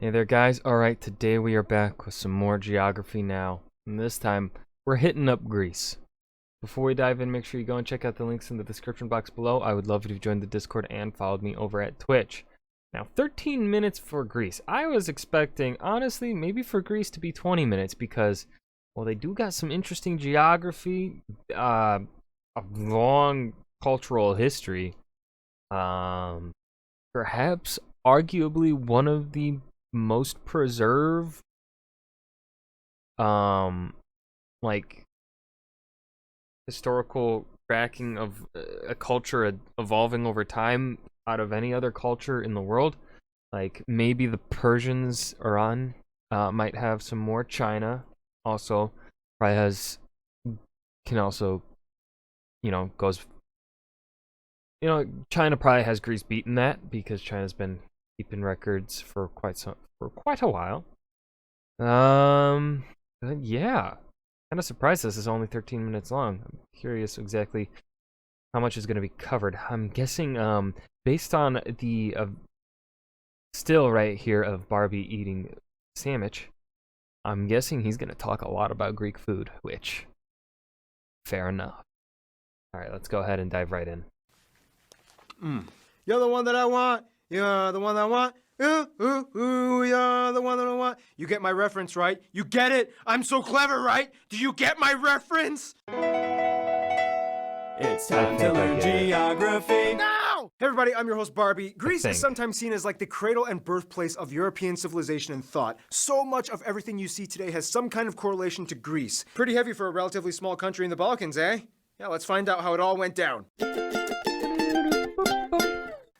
Hey there, guys. Alright, today we are back with some more geography now. And this time, we're hitting up Greece. Before we dive in, make sure you go and check out the links in the description box below. I would love if you joined the Discord and followed me over at Twitch. Now, 13 minutes for Greece. I was expecting, honestly, maybe for Greece to be 20 minutes because, well, they do got some interesting geography, a long cultural history, perhaps arguably one of the most preserved like historical tracking of a culture evolving over time out of any other culture in the world. Like maybe the Persians, Iran, might have some more. China also probably can also, goes, China probably has Greece beaten that because China's been keeping records for quite a while. Yeah, kind of surprised this is only 13 minutes long. I'm curious exactly how much is going to be covered. I'm guessing, based on the still right here of Barbie eating sandwich, I'm guessing he's going to talk a lot about Greek food, which, fair enough. All right, let's go ahead and dive right in. You're the one that I want. You're the one that I want. Ooh, ooh, ooh, you're the one that I want. You get my reference, right? You get it? I'm so clever, right? Do you get my reference? It's time to learn geography. Now! Hey everybody, I'm your host Barbie. Greece is sometimes seen as like the cradle and birthplace of European civilization and thought. So much of everything you see today has some kind of correlation to Greece. Pretty heavy for a relatively small country in the Balkans, eh? Yeah, let's find out how it all went down.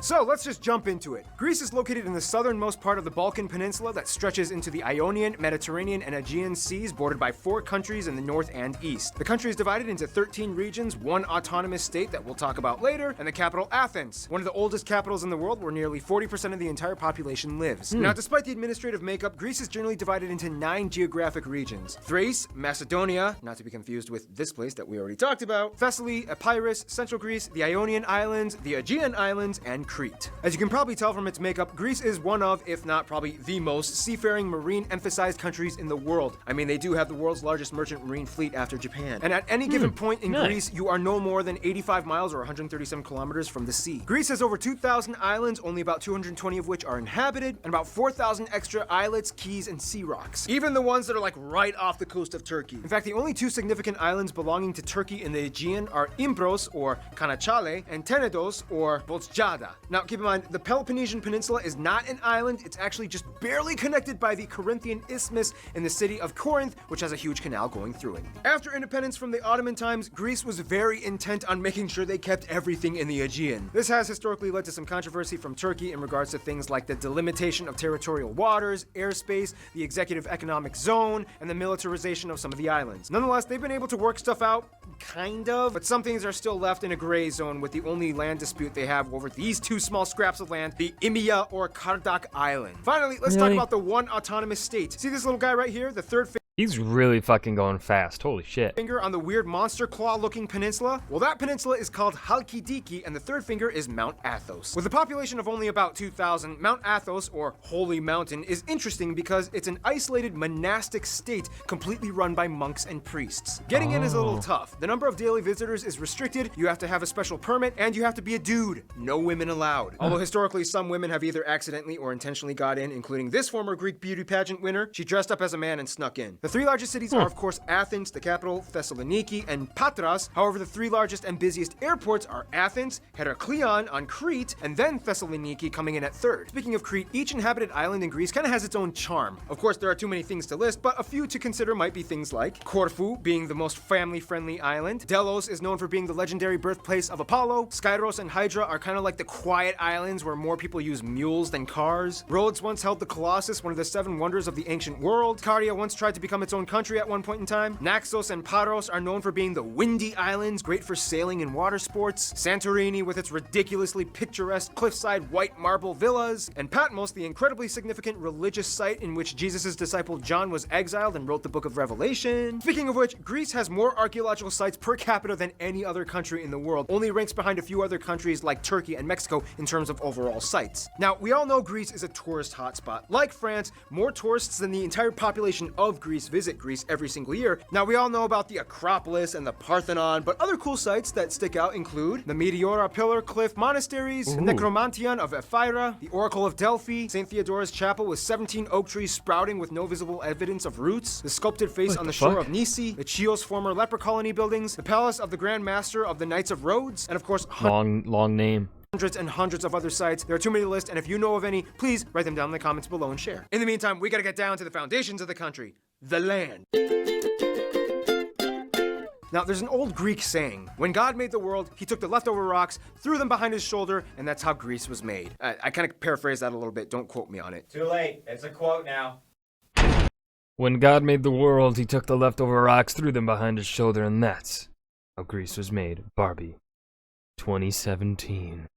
So let's just jump into it. Greece is located in the southernmost part of the Balkan Peninsula that stretches into the Ionian, Mediterranean, and Aegean seas, bordered by 4 countries in the north and east. The country is divided into 13 regions, 1 autonomous state that we'll talk about later, and the capital Athens, one of the oldest capitals in the world where nearly 40% of the entire population lives. Now, despite the administrative makeup, Greece is generally divided into 9 geographic regions: Thrace, Macedonia, not to be confused with this place that we already talked about, Thessaly, Epirus, Central Greece, the Ionian Islands, the Aegean Islands, and Crete. As you can probably tell from its makeup, Greece is one of, if not probably the most, seafaring marine-emphasized countries in the world. I mean, they do have the world's largest merchant marine fleet after Japan. And at any given point in Greece, you are no more than 85 miles or 137 kilometers from the sea. Greece has over 2,000 islands, only about 220 of which are inhabited, and about 4,000 extra islets, keys, and sea rocks. Even the ones that are like right off the coast of Turkey. In fact, the only 2 significant islands belonging to Turkey in the Aegean are Imbros, or Kanachale, and Tenedos, or Bozcaada. Now, keep in mind, the Peloponnesian Peninsula is not an island. It's actually just barely connected by the Corinthian Isthmus in the city of Corinth, which has a huge canal going through it. After independence from the Ottoman times, Greece was very intent on making sure they kept everything in the Aegean. This has historically led to some controversy from Turkey in regards to things like the delimitation of territorial waters, airspace, the executive economic zone, and the militarization of some of the islands. Nonetheless, they've been able to work stuff out, kind of, but some things are still left in a gray zone, with the only land dispute they have over these 2 small scraps of land, the Imia or Kardak Island. Finally, let's talk about the one autonomous state. See this little guy right here, the third He's really fucking going fast. Holy shit. finger on the weird monster claw looking peninsula? Well, that peninsula is called Halkidiki, and the third finger is Mount Athos. With a population of only about 2,000, Mount Athos, or Holy Mountain, is interesting because it's an isolated monastic state completely run by monks and priests. Getting in is a little tough. The number of daily visitors is restricted, you have to have a special permit, and you have to be a dude. No women allowed. Although historically some women have either accidentally or intentionally got in, including this former Greek beauty pageant winner. She dressed up as a man and snuck in. The 3 largest cities are, of course, Athens, the capital, Thessaloniki, and Patras. However, the 3 largest and busiest airports are Athens, Heraklion on Crete, and then Thessaloniki coming in at 3rd. Speaking of Crete, each inhabited island in Greece kind of has its own charm. Of course, there are too many things to list, but a few to consider might be things like Corfu, being the most family-friendly island. Delos is known for being the legendary birthplace of Apollo. Skyros and Hydra are kind of like the quiet islands where more people use mules than cars. Rhodes once held the Colossus, one of the 7 wonders of the ancient world. Caria once tried to become become its own country at one point in time. Naxos and Paros are known for being the windy islands, great for sailing and water sports. Santorini with its ridiculously picturesque cliffside white marble villas. And Patmos, the incredibly significant religious site in which Jesus' disciple John was exiled and wrote the book of Revelation. Speaking of which, Greece has more archaeological sites per capita than any other country in the world, only ranks behind a few other countries like Turkey and Mexico in terms of overall sites. Now, we all know Greece is a tourist hotspot. Like France, more tourists than the entire population of Greece visit Greece every single year. Now, we all know about the Acropolis and the Parthenon, but other cool sites that stick out include the Meteora Pillar Cliff Monasteries, the Necromantion of Ephyra, the Oracle of Delphi, St. Theodora's Chapel with 17 oak trees sprouting with no visible evidence of roots, the sculpted face on the shore of Nisi, the Chios former leper colony buildings, the Palace of the Grand Master of the Knights of Rhodes, and of course, long name. Hundreds and hundreds of other sites. There are too many to list, and if you know of any, please write them down in the comments below and share. In the meantime, we gotta get down to the foundations of the country, the land. Now, there's an old Greek saying, when God made the world, he took the leftover rocks, threw them behind his shoulder, and that's how Greece was made. I kind of paraphrase that a little bit, don't quote me on it. Too late, it's a quote now. When God made the world, he took the leftover rocks, threw them behind his shoulder, and that's how Greece was made. Barbie, 2017.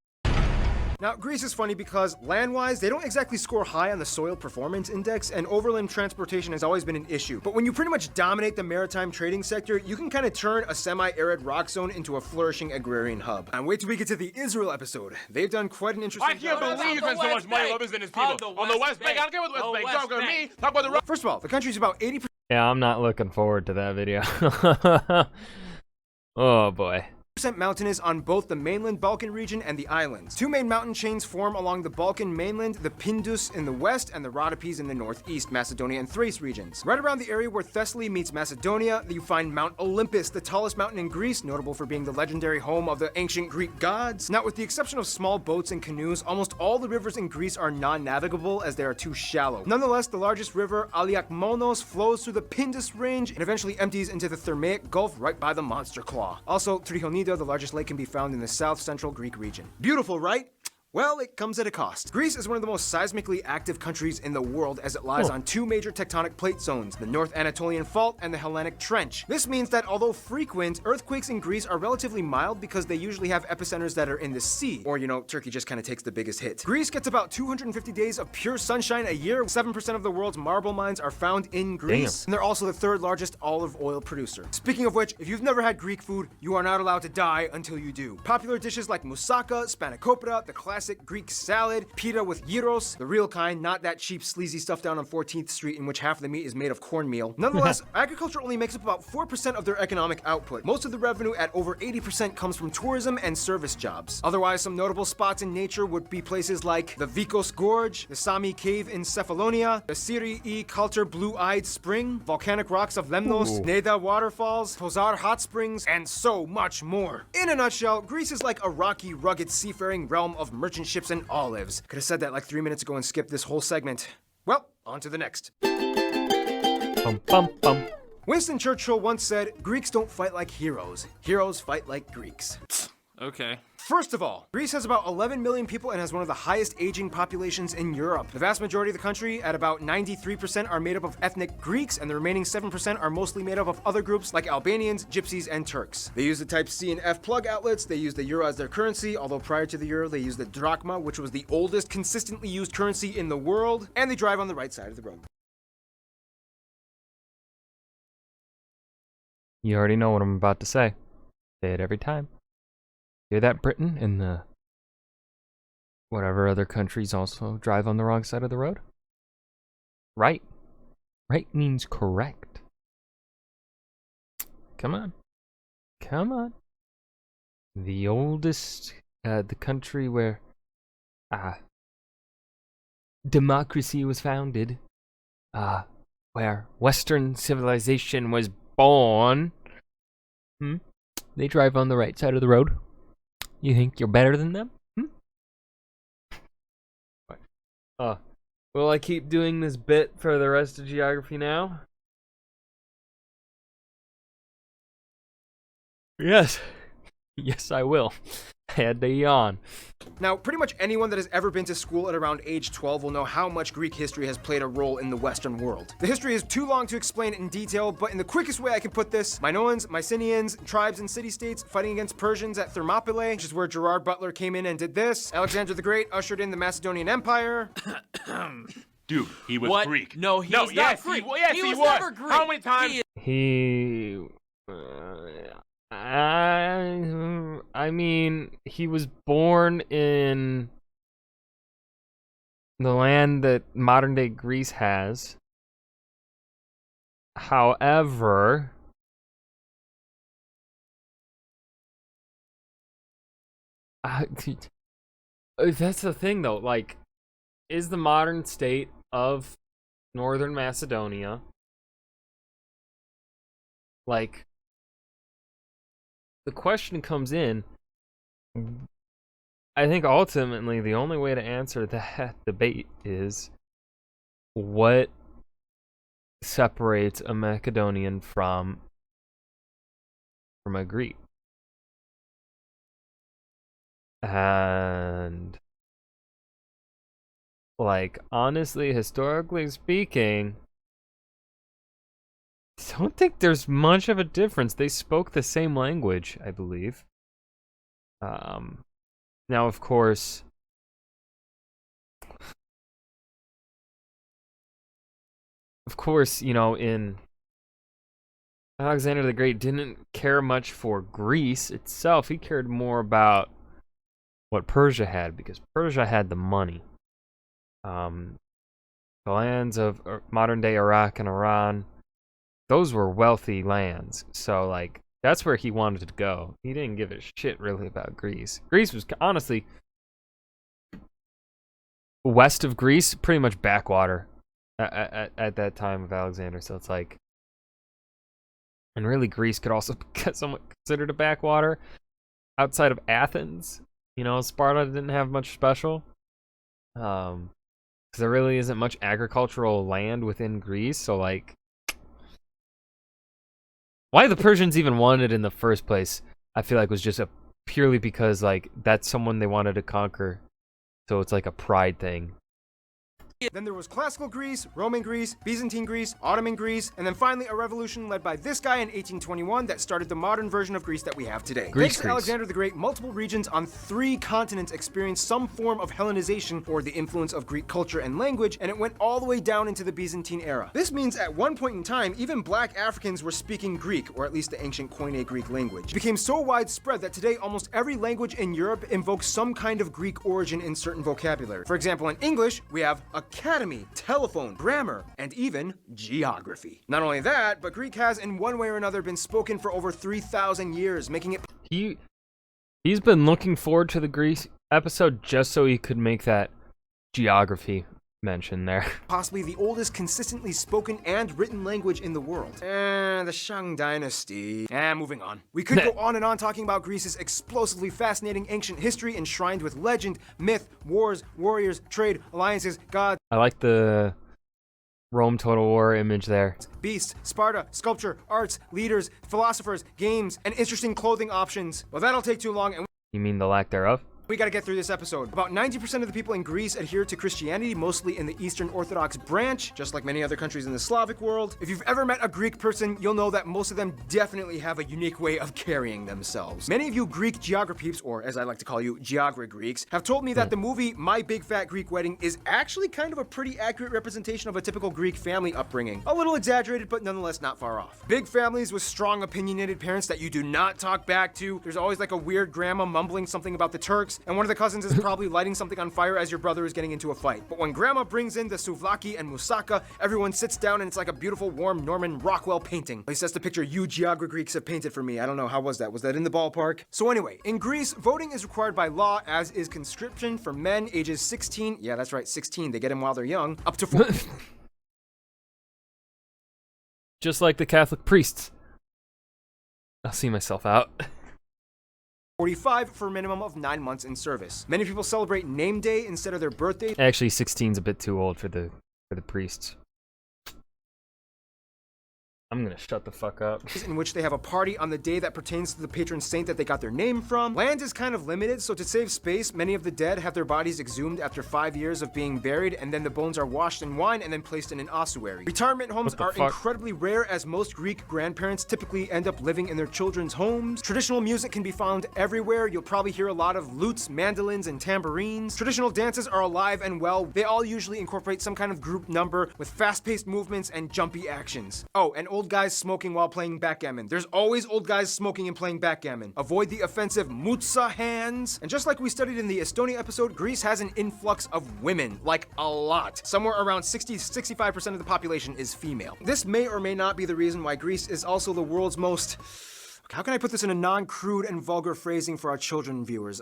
Now, Greece is funny because land-wise, they don't exactly score high on the Soil Performance Index, and overland transportation has always been an issue. But when you pretty much dominate the maritime trading sector, you can kind of turn a semi-arid rock zone into a flourishing agrarian hub. And wait till we get to the Israel episode. They've done quite an interesting job. I can't believe you spend so much money on business people. On the West Bank, I don't care about the West Bank. Talk about me, talk about the... First of all, the country's about 80%. Yeah, I'm not looking forward to that video. Oh boy. Mountainous on both the mainland Balkan region and the islands. Two main mountain chains form along the Balkan mainland, the Pindus in the west and the Rhodopes in the northeast, Macedonia and Thrace regions. Right around the area where Thessaly meets Macedonia, you find Mount Olympus, the tallest mountain in Greece, notable for being the legendary home of the ancient Greek gods. Now, with the exception of small boats and canoes, almost all the rivers in Greece are non-navigable as they are too shallow. Nonetheless, the largest river, Aliakmonos, flows through the Pindus range and eventually empties into the Thermaic Gulf right by the Monster Claw. Also, Trichonida, the largest lake, can be found in the south-central Greek region. Beautiful, right? Well, it comes at a cost. Greece is one of the most seismically active countries in the world as it lies on two major tectonic plate zones, the North Anatolian Fault and the Hellenic Trench. This means that although frequent, earthquakes in Greece are relatively mild because they usually have epicenters that are in the sea, or, you know, Turkey just kind of takes the biggest hit. Greece gets about 250 days of pure sunshine a year. 7% of the world's marble mines are found in Greece, and they're also the third largest olive oil producer. Speaking of which, if you've never had Greek food, you are not allowed to die until you do. Popular dishes like moussaka, spanakopita, the classic Greek salad, pita with gyros, the real kind, not that cheap sleazy stuff down on 14th Street in which half of the meat is made of cornmeal. Nonetheless, agriculture only makes up about 4% of their economic output. Most of the revenue at over 80% comes from tourism and service jobs. Otherwise, some notable spots in nature would be places like the Vikos Gorge, the Sami Cave in Cephalonia, the Siri Culture Blue-Eyed Spring, volcanic rocks of Lemnos, Neda Waterfalls, Pozar Hot Springs, and so much more. In a nutshell, Greece is like a rocky, rugged, seafaring realm of merchant ships and olives. Could have said that like 3 minutes ago and skipped this whole segment. Well, on to the next. Bum, bum, bum. Winston Churchill once said, Greeks don't fight like heroes. Heroes fight like Greeks. Okay. First of all, Greece has about 11 million people and has one of the highest aging populations in Europe. The vast majority of the country, at about 93%, are made up of ethnic Greeks, and the remaining 7% are mostly made up of other groups like Albanians, Gypsies, and Turks. They use the Type C and F plug outlets, they use the euro as their currency, although prior to the euro they used the drachma, which was the oldest consistently used currency in the world, and they drive on the right side of the road. You already know what I'm about to say. Say it every time. Hear that, Britain? And the whatever other countries also drive on the wrong side of the road? Right. Right means correct. Come on. Come on. The oldest, the country where democracy was founded, where Western civilization was born. They drive on the right side of the road. You think you're better than them? Will I keep doing this bit for the rest of geography now? Yes. Yes, I will. Had to yawn. Now, pretty much anyone that has ever been to school at around age 12 will know how much Greek history has played a role in the Western world. The history is too long to explain it in detail, but in the quickest way I can put this, Minoans, Mycenaeans, tribes and city-states fighting against Persians at Thermopylae, which is where Gerard Butler came in and did this. Alexander the Great ushered in the Macedonian Empire. Dude, he was Greek. No, he was not Greek. He was never Greek. How many times? I mean, he was born in the land that modern-day Greece has. However, that's the thing, though. Like, is the modern state of Northern Macedonia, like, the question comes in, I think ultimately the only way to answer that debate is what separates a Macedonian from a Greek. And, like, honestly, historically speaking, I don't think there's much of a difference. They spoke the same language, I believe. Now, of course, you know, in Alexander the Great didn't care much for Greece itself. He cared more about what Persia had, because Persia had the money. The lands of modern-day Iraq and Iran, those were wealthy lands, so, like, that's where he wanted to go. He didn't give a shit, really, about Greece. Greece was, honestly, west of Greece, pretty much backwater at that time of Alexander, so it's like... And really, Greece could also be somewhat considered a backwater outside of Athens. You know, Sparta didn't have much special. Because there really isn't much agricultural land within Greece, so, like... Why the Persians even wanted in the first place, I feel like was just purely because, like, that's someone they wanted to conquer. So it's like a pride thing. Then there was classical Greece, Roman Greece, Byzantine Greece, Ottoman Greece, and then finally a revolution led by this guy in 1821 that started the modern version of Greece that we have today. Thanks to Alexander the Great, multiple regions on 3 continents experienced some form of Hellenization, or the influence of Greek culture and language, and it went all the way down into the Byzantine era. This means at one point in time, even black Africans were speaking Greek, or at least the ancient Koine Greek language. It became so widespread that today almost every language in Europe invokes some kind of Greek origin in certain vocabulary. For example, in English, we have academy, telephone, grammar, and even geography. Not only that, but Greek has in one way or another been spoken for over 3,000 years, making it... He's been looking forward to the Greece episode just so he could make that geography mention there. Possibly the oldest consistently spoken and written language in the world. The Shang Dynasty. Moving on. We could go on and on talking about Greece's explosively fascinating ancient history enshrined with legend, myth, wars, warriors, trade, alliances, gods. I like the Rome Total War image there. Beasts, Sparta, sculpture, arts, leaders, philosophers, games, and interesting clothing options. Well, that'll take too long, and You mean the lack thereof? we gotta get through this episode. About 90% of the people in Greece adhere to Christianity, mostly in the Eastern Orthodox branch, just like many other countries in the Slavic world. If you've ever met a Greek person, you'll know that most of them definitely have a unique way of carrying themselves. Many of you Greek geograpeeps, or as I like to call you, Geogra Greeks, have told me that the movie My Big Fat Greek Wedding is actually kind of a pretty accurate representation of a typical Greek family upbringing. A little exaggerated, but nonetheless not far off. Big families with strong opinionated parents that you do not talk back to. There's always like a weird grandma mumbling something about the Turks, and one of the cousins is probably lighting something on fire as your brother is getting into a fight. But when grandma brings in the souvlaki and moussaka, everyone sits down and it's like a beautiful, warm Norman Rockwell painting. At least that's the picture you Geogra Greeks have painted for me. I don't know, how was that? Was that in the ballpark? So anyway, in Greece, voting is required by law, as is conscription for men ages 16, yeah, that's right, 16, they get them while they're young, up to 4. Just like the Catholic priests. I'll see myself out. 45 for a minimum of 9 months in service. Many people celebrate name day instead of their birthday. Actually, 16's a bit too old for the priests. I'm gonna shut the fuck up. In which they have a party on the day that pertains to the patron saint that they got their name from. Land is kind of limited, so to save space, many of the dead have their bodies exhumed after 5 years of being buried, and then the bones are washed in wine and then placed in an ossuary. Retirement homes are incredibly rare, as most Greek grandparents typically end up living in their children's homes. Traditional music can be found everywhere. You'll probably hear a lot of lutes, mandolins, and tambourines. Traditional dances are alive and well. They all usually incorporate some kind of group number with fast-paced movements and jumpy actions. Oh, and old guys smoking while playing backgammon. There's always old guys smoking and playing backgammon. Avoid the offensive mutsa hands. And just like we studied in the Estonia episode, Greece has an influx of women, like a lot. Somewhere around 60-65% of the population is female. This may or may not be the reason why Greece is also the world's most... How can I put this in a non-crude and vulgar phrasing for our children viewers?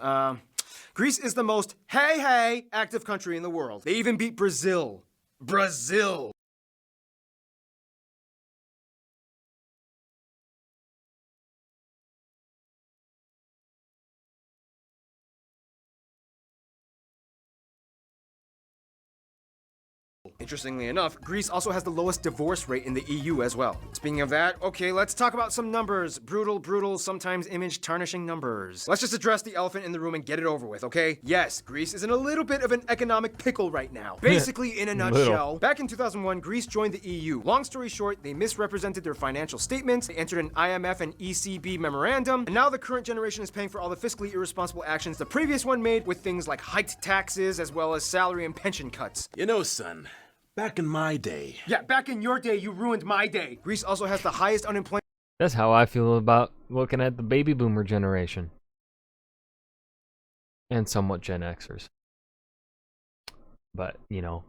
Greece is the most hey active country in the world. They even beat Brazil. Brazil! Interestingly enough, Greece also has the lowest divorce rate in the EU as well. Speaking of that, okay, let's talk about some numbers. Brutal, sometimes image-tarnishing numbers. Let's just address the elephant in the room and get it over with, okay? Yes, Greece is in a little bit of an economic pickle right now. Basically, in a nutshell, back in 2001, Greece joined the EU. Long story short, they misrepresented their financial statements, they entered an IMF and ECB memorandum, and now the current generation is paying for all the fiscally irresponsible actions the previous one made, with things like hiked taxes as well as salary and pension cuts. You know, son, back in my day. Yeah, back in your day, you ruined my day. Greece also has the highest unemployment. That's how I feel about looking at the baby boomer generation. And somewhat Gen Xers. But, you know,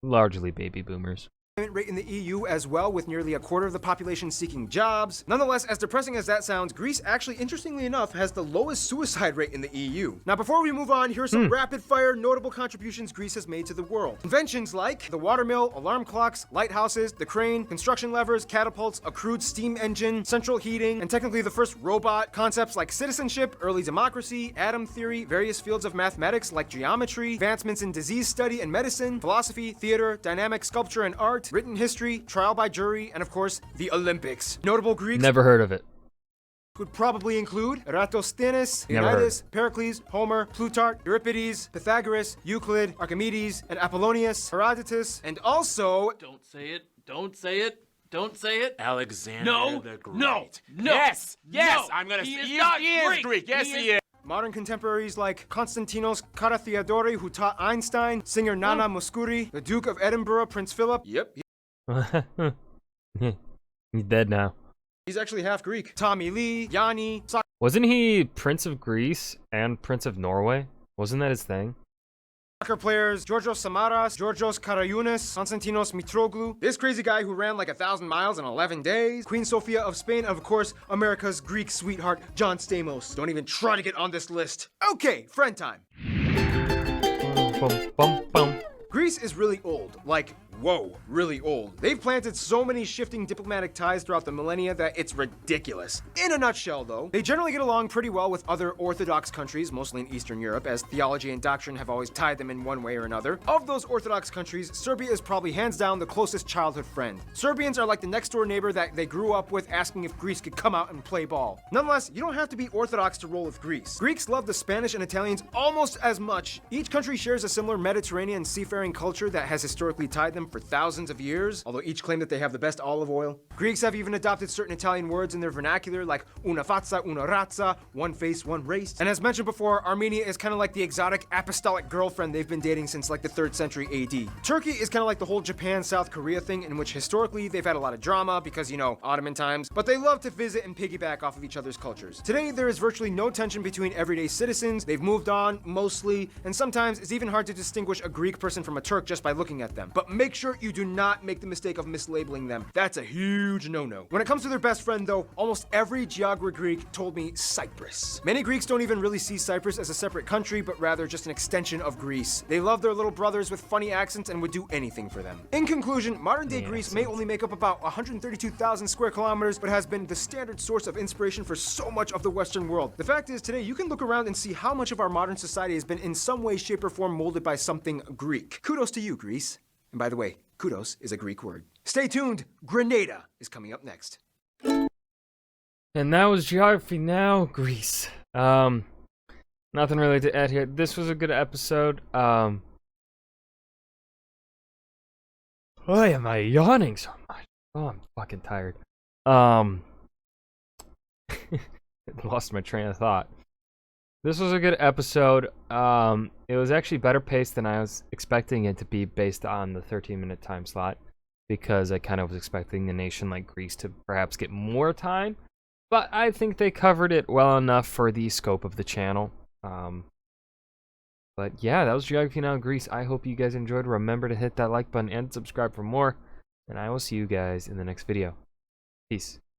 largely baby boomers. Rate in the EU as well, with nearly a quarter of the population seeking jobs. Nonetheless, as depressing as that sounds, Greece actually, interestingly enough, has the lowest suicide rate in the EU. Now, before we move on, here are some rapid-fire notable contributions Greece has made to the world. Inventions like the watermill, alarm clocks, lighthouses, the crane, construction levers, catapults, a crude steam engine, central heating, and technically the first robot. Concepts like citizenship, early democracy, atom theory, various fields of mathematics like geometry, advancements in disease study and medicine, philosophy, theater, dynamic sculpture and art, written history, trial by jury, and of course, the Olympics. Notable Greeks Never heard of it. would probably include Eratosthenes, Leonidas, Pericles, Homer, Plutarch, Euripides, Pythagoras, Euclid, Archimedes, and Apollonius, Herodotus, and also... Don't say it. Don't say it. Don't say it. Alexander the Great. No. Yes, No. I'm gonna He say is not he is Greek. Greek. Yes, he is. Modern contemporaries like Konstantinos Karatheodori, who taught Einstein, singer Nana Mouskouri, the Duke of Edinburgh, Prince Philip. Yep, He's dead now. he's actually half Greek. Tommy Lee, Yanni, Wasn't he Prince of Greece and Prince of Norway? Wasn't that his thing? soccer players, Georgios Samaras, Georgios Karayunis, Konstantinos Mitroglou, this crazy guy who ran like 1,000 miles in 11 days, Queen Sofia of Spain, and of course, America's Greek sweetheart, John Stamos. Don't even try to get on this list. Okay, friend time. Bum, bum, bum. Greece is really old, like, whoa, really old. They've planted so many shifting diplomatic ties throughout the millennia that it's ridiculous. In a nutshell, though, they generally get along pretty well with other Orthodox countries, mostly in Eastern Europe, as theology and doctrine have always tied them in one way or another. Of those Orthodox countries, Serbia is probably hands down the closest childhood friend. Serbians are like the next door neighbor that they grew up with, asking if Greece could come out and play ball. Nonetheless, you don't have to be Orthodox to roll with Greece. Greeks love the Spanish and Italians almost as much. Each country shares a similar Mediterranean seafaring culture that has historically tied them for thousands of years, although each claim that they have the best olive oil. Greeks have even adopted certain Italian words in their vernacular, like una fazza, una razza, one face, one race. And as mentioned before, Armenia is kind of like the exotic apostolic girlfriend they've been dating since like the 3rd century AD. Turkey is kind of like the whole Japan-South Korea thing, in which historically they've had a lot of drama because, you know, Ottoman times, but they love to visit and piggyback off of each other's cultures. Today, there is virtually no tension between everyday citizens. They've moved on, mostly, and sometimes it's even hard to distinguish a Greek person from a Turk just by looking at them. But make sure you do not make the mistake of mislabeling them. That's a huge no-no. When it comes to their best friend, though, almost every geographer Greek told me Cyprus. Many Greeks don't even really see Cyprus as a separate country, but rather just an extension of Greece. They love their little brothers with funny accents and would do anything for them. In conclusion, modern-day Greece may only make up about 132,000 square kilometers, but has been the standard source of inspiration for so much of the Western world. The fact is, today you can look around and see how much of our modern society has been in some way, shape, or form molded by something Greek. Kudos to you, Greece. And by the way, Kudos is a Greek word. Stay tuned. Grenada is coming up next. And that was Geography Now, Greece. Nothing really to add here. This was a good episode. Why am I yawning so much? Oh, I'm fucking tired. Lost my train of thought. This was a good episode. It was actually better paced than I was expecting it to be based on the 13-minute time slot, because I kind of was expecting a nation like Greece to perhaps get more time, but I think they covered it well enough for the scope of the channel. But yeah, that was Geography Now Greece. I hope you guys enjoyed. Remember to hit that like button and subscribe for more, and I will see you guys in the next video. Peace.